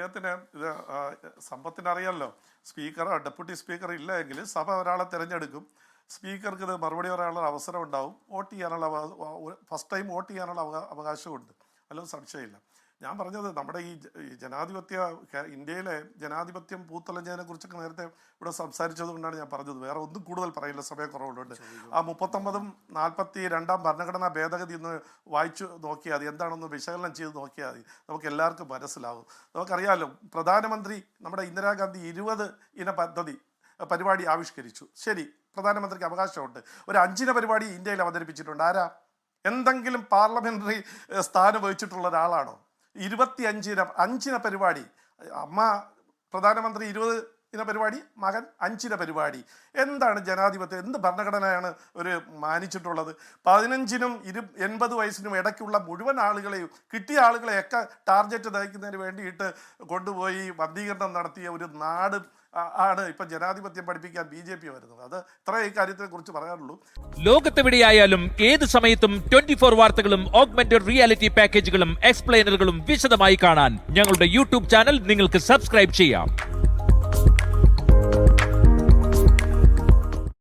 അദ്ദേഹത്തിന് ഇത് സമ്പത്തിന് അറിയാമല്ലോ, സ്പീക്കറോ ഡെപ്യൂട്ടി സ്പീക്കർ ഇല്ല എങ്കിൽ സഭ ഒരാളെ തിരഞ്ഞെടുക്കും. സ്പീക്കർക്ക് ഇത് മറുപടി പറയാനുള്ള അവസരം ഉണ്ടാവും. വോട്ട് ചെയ്യാനുള്ള ഫസ്റ്റ് ടൈം വോട്ട് ചെയ്യാനുള്ള അവകാശമുണ്ട്. അതിലൊന്നും സംശയമില്ല. ഞാൻ പറഞ്ഞത് നമ്മുടെ ഈ ഇന്ത്യയിലെ ജനാധിപത്യം പൂത്തലഞ്ഞതിനെ കുറിച്ചൊക്കെ നേരത്തെ ഇവിടെ സംസാരിച്ചത് കൊണ്ടാണ് ഞാൻ പറഞ്ഞത്. വേറെ ഒന്നും കൂടുതൽ പറയില്ല, സമയക്കുറവുണ്ട്. ആ 39ഉം 42-ാം ഭരണഘടനാ ഭേദഗതി ഒന്ന് വായിച്ചു നോക്കിയാൽ മതി, എന്താണെന്ന് വിശകലനം ചെയ്ത് നോക്കിയാൽ മതി, നമുക്ക് എല്ലാവർക്കും മനസ്സിലാവും. നമുക്കറിയാമല്ലോ, പ്രധാനമന്ത്രി നമ്മുടെ ഇന്ദിരാഗാന്ധി 20 പരിപാടി ആവിഷ്കരിച്ചു. ശരി, പ്രധാനമന്ത്രിക്ക് അവകാശമുണ്ട്. ഒരു 5 പരിപാടി ഇന്ത്യയിൽ അവതരിപ്പിച്ചിട്ടുണ്ട്. ആരാ? എന്തെങ്കിലും പാർലമെന്ററി സ്ഥാനം വഹിച്ചിട്ടുള്ള ഒരാളാണോ? 25 പരിപാടി. അമ്മ പ്രധാനമന്ത്രി 20 പരിപാടി, മകൻ 5 പരിപാടി. എന്താണ് ജനാധിപത്യം? എന്ത് ഭരണഘടനയാണ് ഒരു മാനിച്ചിട്ടുള്ളത്? 15-നും 80 വയസ്സിനും ഇടയ്ക്കുള്ള മുഴുവൻ ആളുകളെയും, കിട്ടിയ ആളുകളെയൊക്കെ ടാർഗറ്റ് നയിക്കുന്നതിന് വേണ്ടിയിട്ട് കൊണ്ടുപോയി വന്ധീകരണം നടത്തിയ ഒരു നാട് ആണ് ഇപ്പൊ ജനാധിപത്യം പഠിപ്പിക്കാൻ BJP വരുന്നത്. അത് ഇത്രേ ഈ കാര്യത്തെ കുറിച്ച് പറയാനുള്ളൂ. ലോകത്തെവിടെയായാലും ഏത് സമയത്തും 24 വാർത്തകളും ഓഗ്മെന്റഡ് റിയാലിറ്റി പാക്കേജുകളും എക്സ്പ്ലെയിനറുകളും വിശദമായി കാണാൻ ഞങ്ങളുടെ YouTube ചാനൽ നിങ്ങൾക്ക് സബ്സ്ക്രൈബ് ചെയ്യാം.